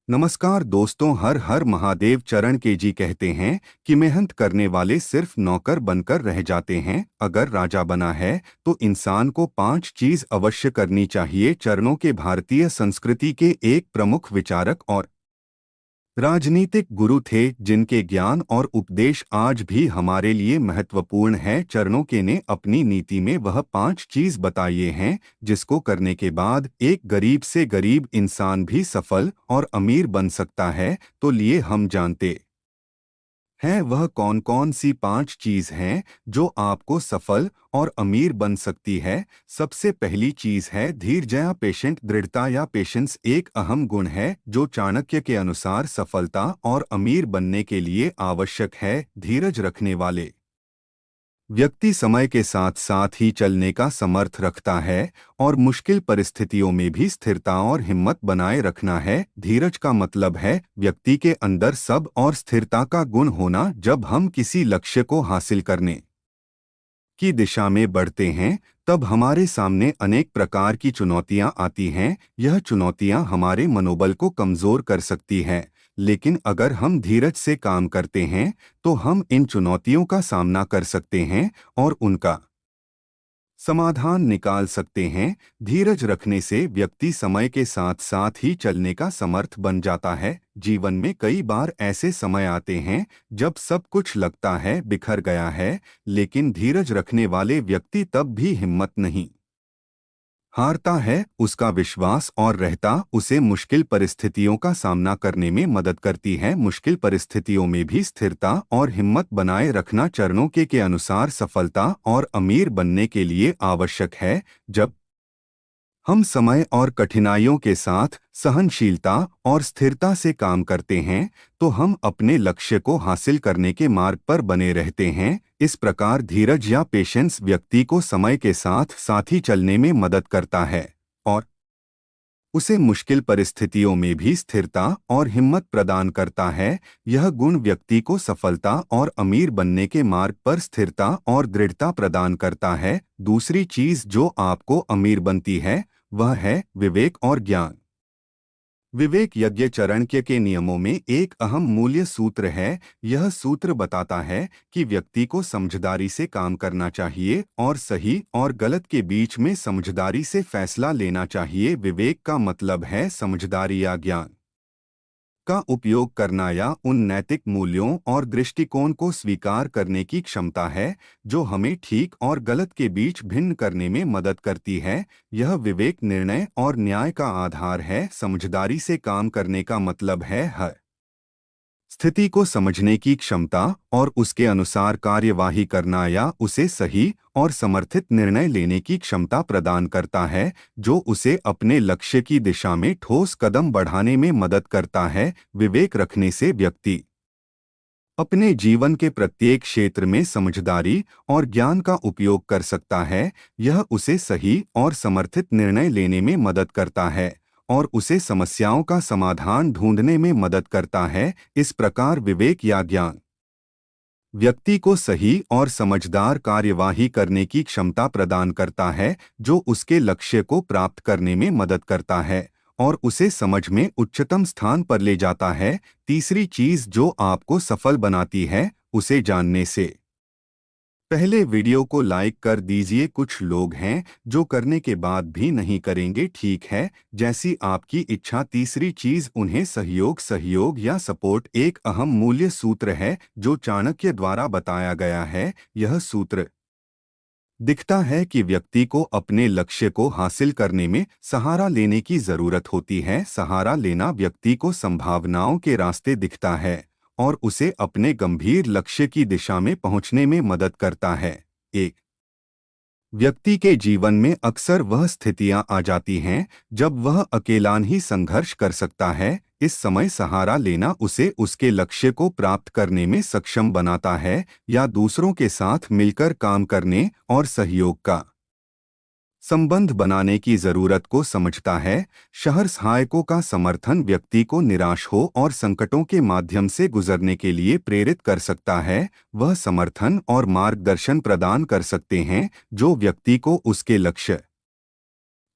नमस्कार दोस्तों, हर हर महादेव। चरण के जी कहते हैं कि मेहनत करने वाले सिर्फ नौकर बनकर रह जाते हैं। अगर राजा बना है तो इंसान को 5 चीज अवश्य करनी चाहिए। चरणों के भारतीय संस्कृति के एक प्रमुख विचारक और राजनीतिक गुरु थे, जिनके ज्ञान और उपदेश आज भी हमारे लिए महत्वपूर्ण है। चरणों के ने अपनी नीति में वह 5 चीज बताइए हैं जिसको करने के बाद एक गरीब से गरीब इंसान भी सफल और अमीर बन सकता है। तो लिए हम जानते हैं वह कौन कौन सी 5 चीज हैं जो आपको सफल और अमीर बन सकती है। सबसे पहली चीज है धीरज या पेशेंट। दृढ़ता या पेशेंस एक अहम गुण है जो चाणक्य के अनुसार सफलता और अमीर बनने के लिए आवश्यक है। धीरज रखने वाले व्यक्ति समय के साथ साथ ही चलने का समर्थ रखता है और मुश्किल परिस्थितियों में भी स्थिरता और हिम्मत बनाए रखना है। धीरज का मतलब है व्यक्ति के अंदर सब और स्थिरता का गुण होना। जब हम किसी लक्ष्य को हासिल करने की दिशा में बढ़ते हैं तब हमारे सामने अनेक प्रकार की चुनौतियां आती हैं। यह चुनौतियां हमारे मनोबल को कमजोर कर सकती हैं, लेकिन अगर हम धीरज से काम करते हैं तो हम इन चुनौतियों का सामना कर सकते हैं और उनका समाधान निकाल सकते हैं। धीरज रखने से व्यक्ति समय के साथ साथ ही चलने का समर्थ बन जाता है। जीवन में कई बार ऐसे समय आते हैं जब सब कुछ लगता है बिखर गया है, लेकिन धीरज रखने वाले व्यक्ति तब भी हिम्मत नहीं हारता है। उसका विश्वास और रहता उसे मुश्किल परिस्थितियों का सामना करने में मदद करती है। मुश्किल परिस्थितियों में भी स्थिरता और हिम्मत बनाए रखना चरणों के अनुसार सफलता और अमीर बनने के लिए आवश्यक है। जब हम समय और कठिनाइयों के साथ सहनशीलता और स्थिरता से काम करते हैं तो हम अपने लक्ष्य को हासिल करने के मार्ग पर बने रहते हैं। इस प्रकार धीरज या पेशेंस व्यक्ति को समय के साथ साथ ही चलने में मदद करता है और उसे मुश्किल परिस्थितियों में भी स्थिरता और हिम्मत प्रदान करता है। यह गुण व्यक्ति को सफलता और अमीर बनने के मार्ग पर स्थिरता और दृढ़ता प्रदान करता है। दूसरी चीज जो आपको अमीर बनती है वह है विवेक और ज्ञान। विवेक यज्ञ चाणक्य के नियमों में एक अहम मूल्य सूत्र है। यह सूत्र बताता है कि व्यक्ति को समझदारी से काम करना चाहिए और सही और गलत के बीच में समझदारी से फैसला लेना चाहिए। विवेक का मतलब है समझदारी या ज्ञान का उपयोग करना या उन नैतिक मूल्यों और दृष्टिकोण को स्वीकार करने की क्षमता है जो हमें ठीक और गलत के बीच भिन्न करने में मदद करती है। यह विवेक निर्णय और न्याय का आधार है। समझदारी से काम करने का मतलब है हर स्थिति को समझने की क्षमता और उसके अनुसार कार्यवाही करना या उसे सही और समर्थित निर्णय लेने की क्षमता प्रदान करता है जो उसे अपने लक्ष्य की दिशा में ठोस कदम बढ़ाने में मदद करता है। विवेक रखने से व्यक्ति अपने जीवन के प्रत्येक क्षेत्र में समझदारी और ज्ञान का उपयोग कर सकता है। यह उसे सही और समर्थित निर्णय लेने में मदद करता है और उसे समस्याओं का समाधान ढूंढने में मदद करता है। इस प्रकार विवेक या ज्ञान व्यक्ति को सही और समझदार कार्यवाही करने की क्षमता प्रदान करता है जो उसके लक्ष्य को प्राप्त करने में मदद करता है और उसे समझ में उच्चतम स्थान पर ले जाता है। तीसरी चीज जो आपको सफल बनाती है उसे जानने से पहले वीडियो को लाइक कर दीजिए। कुछ लोग हैं जो करने के बाद भी नहीं करेंगे। ठीक है, जैसी आपकी इच्छा। तीसरी चीज उन्हें सहयोग या सपोर्ट एक अहम मूल्य सूत्र है जो चाणक्य द्वारा बताया गया है। यह सूत्र दिखता है कि व्यक्ति को अपने लक्ष्य को हासिल करने में सहारा लेने की जरूरत होती है। सहारा लेना व्यक्ति को संभावनाओं के रास्ते दिखता है और उसे अपने गंभीर लक्ष्य की दिशा में पहुंचने में मदद करता है। एक व्यक्ति के जीवन में अक्सर वह स्थितियां आ जाती हैं जब वह अकेला ही संघर्ष कर सकता है। इस समय सहारा लेना उसे उसके लक्ष्य को प्राप्त करने में सक्षम बनाता है या दूसरों के साथ मिलकर काम करने और सहयोग का संबंध बनाने की जरूरत को समझता है। शहर सहायकों का समर्थन व्यक्ति को निराश हो और संकटों के माध्यम से गुजरने के लिए प्रेरित कर सकता है। वह समर्थन और मार्गदर्शन प्रदान कर सकते हैं जो व्यक्ति को उसके लक्ष्य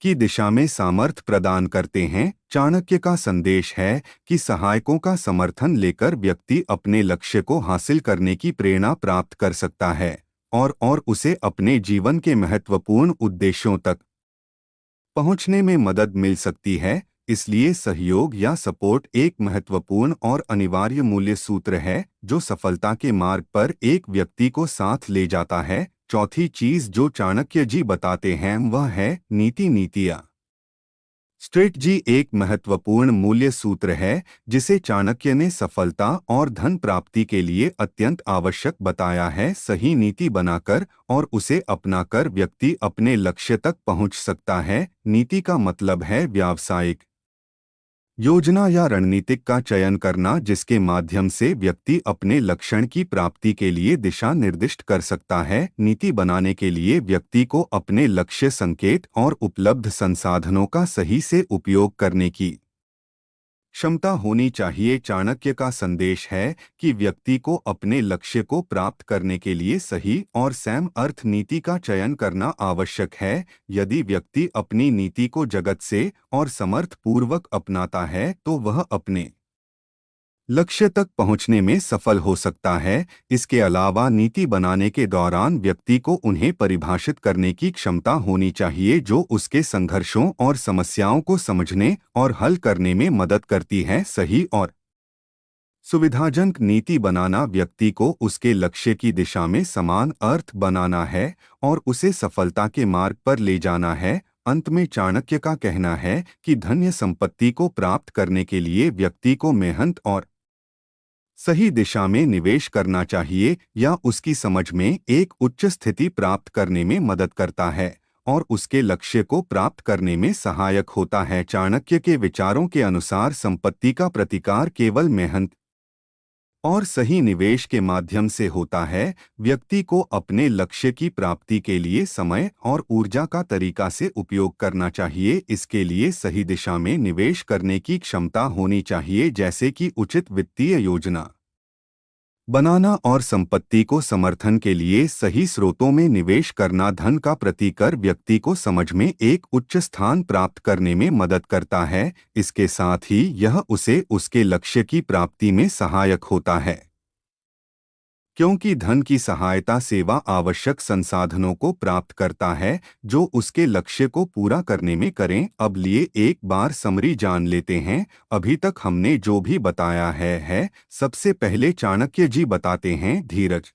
की दिशा में सामर्थ्य प्रदान करते हैं। चाणक्य का संदेश है कि सहायकों का समर्थन लेकर व्यक्ति अपने लक्ष्य को हासिल करने की प्रेरणा प्राप्त कर सकता है और उसे अपने जीवन के महत्वपूर्ण उद्देश्यों तक पहुंचने में मदद मिल सकती है। इसलिए सहयोग या सपोर्ट एक महत्वपूर्ण और अनिवार्य मूल्य सूत्र है जो सफलता के मार्ग पर एक व्यक्ति को साथ ले जाता है। चौथी चीज जो चाणक्य जी बताते हैं वह है नीतियाँ। स्ट्रेटजी एक महत्वपूर्ण मूल्य सूत्र है जिसे चाणक्य ने सफलता और धन प्राप्ति के लिए अत्यंत आवश्यक बताया है। सही नीति बनाकर और उसे अपनाकर व्यक्ति अपने लक्ष्य तक पहुंच सकता है। नीति का मतलब है व्यावसायिक योजना या रणनीतिक का चयन करना जिसके माध्यम से व्यक्ति अपने लक्ष्य की प्राप्ति के लिए दिशा निर्दिष्ट कर सकता है। नीति बनाने के लिए व्यक्ति को अपने लक्ष्य संकेत और उपलब्ध संसाधनों का सही से उपयोग करने की क्षमता होनी चाहिए। चाणक्य का संदेश है कि व्यक्ति को अपने लक्ष्य को प्राप्त करने के लिए सही और सैम अर्थ नीति का चयन करना आवश्यक है। यदि व्यक्ति अपनी नीति को जगत से और समर्थ पूर्वक अपनाता है तो वह अपने लक्ष्य तक पहुंचने में सफल हो सकता है। इसके अलावा नीति बनाने के दौरान व्यक्ति को उन्हें परिभाषित करने की क्षमता होनी चाहिए जो उसके संघर्षों और समस्याओं को समझने और हल करने में मदद करती है। सही और सुविधाजनक नीति बनाना व्यक्ति को उसके लक्ष्य की दिशा में समान अर्थ बनाना है और उसे सफलता के मार्ग पर ले जाना है। अंत में चाणक्य का कहना है कि धन्य संपत्ति को प्राप्त करने के लिए व्यक्ति को मेहनत और सही दिशा में निवेश करना चाहिए या उसकी समझ में एक उच्च स्थिति प्राप्त करने में मदद करता है और उसके लक्ष्य को प्राप्त करने में सहायक होता है। चाणक्य के विचारों के अनुसार संपत्ति का प्रतिकार केवल मेहनत और सही निवेश के माध्यम से होता है। व्यक्ति को अपने लक्ष्य की प्राप्ति के लिए समय और ऊर्जा का तरीका से उपयोग करना चाहिए। इसके लिए सही दिशा में निवेश करने की क्षमता होनी चाहिए जैसे कि उचित वित्तीय योजना बनाना और संपत्ति को समर्थन के लिए सही स्रोतों में निवेश करना। धन का प्रतिकर व्यक्ति को समझ में एक उच्च स्थान प्राप्त करने में मदद करता है। इसके साथ ही यह उसे उसके लक्ष्य की प्राप्ति में सहायक होता है क्योंकि धन की सहायता सेवा आवश्यक संसाधनों को प्राप्त करता है जो उसके लक्ष्य को पूरा करने में करें। अब लिए एक बार समरी जान लेते हैं। अभी तक हमने जो भी बताया है सबसे पहले चाणक्य जी बताते हैं धीरज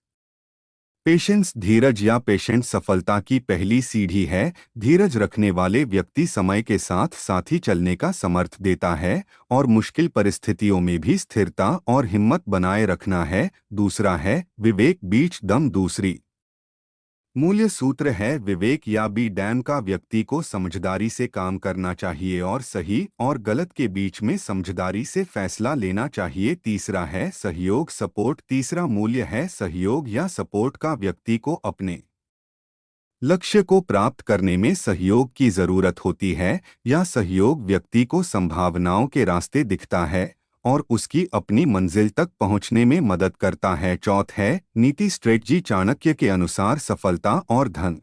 पेशेंस। धीरज या पेशेंट सफलता की पहली सीढ़ी है। धीरज रखने वाले व्यक्ति समय के साथ साथी चलने का समर्थ देता है और मुश्किल परिस्थितियों में भी स्थिरता और हिम्मत बनाए रखना है। दूसरा है विवेक बीच दम। दूसरी मूल्य सूत्र है विवेक या बी डैम का व्यक्ति को समझदारी से काम करना चाहिए और सही और गलत के बीच में समझदारी से फैसला लेना चाहिए। तीसरा है सहयोग सपोर्ट। तीसरा मूल्य है सहयोग या सपोर्ट का व्यक्ति को अपने लक्ष्य को प्राप्त करने में सहयोग की जरूरत होती है या सहयोग व्यक्ति को संभावनाओं के रास्ते दिखता है और उसकी अपनी मंजिल तक पहुंचने में मदद करता है। चौथ है नीति स्ट्रेटजी। चाणक्य के अनुसार सफलता और धन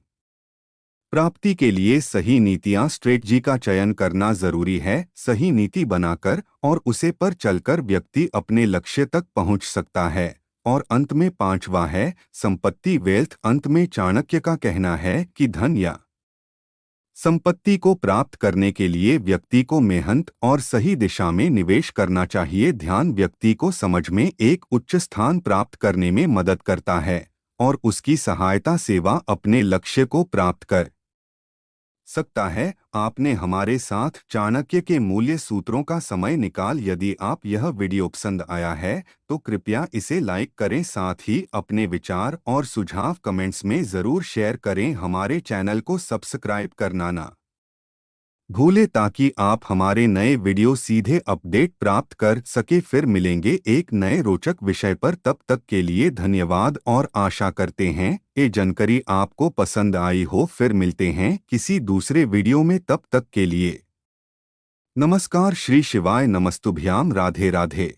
प्राप्ति के लिए सही नीतियां स्ट्रेटजी का चयन करना जरूरी है। सही नीति बनाकर और उसे पर चलकर व्यक्ति अपने लक्ष्य तक पहुंच सकता है। और अंत में पांचवा है संपत्ति वेल्थ। अंत में चाणक्य का कहना है कि धन या संपत्ति को प्राप्त करने के लिए व्यक्ति को मेहनत और सही दिशा में निवेश करना चाहिए। ध्यान व्यक्ति को समझ में एक उच्च स्थान प्राप्त करने में मदद करता है और उसकी सहायता सेवा अपने लक्ष्य को प्राप्त कर सकता है। आपने हमारे साथ चाणक्य के मूल्य सूत्रों का समय निकाल। यदि आप यह वीडियो पसंद आया है तो कृपया इसे लाइक करें। साथ ही अपने विचार और सुझाव कमेंट्स में ज़रूर शेयर करें। हमारे चैनल को सब्सक्राइब करना ना भूले ताकि आप हमारे नए वीडियो सीधे अपडेट प्राप्त कर सके। फिर मिलेंगे एक नए रोचक विषय पर। तब तक के लिए धन्यवाद और आशा करते हैं ये जानकारी आपको पसंद आई हो। फिर मिलते हैं किसी दूसरे वीडियो में। तब तक के लिए नमस्कार। श्री शिवाय नमस्तुभ्याम। राधे राधे।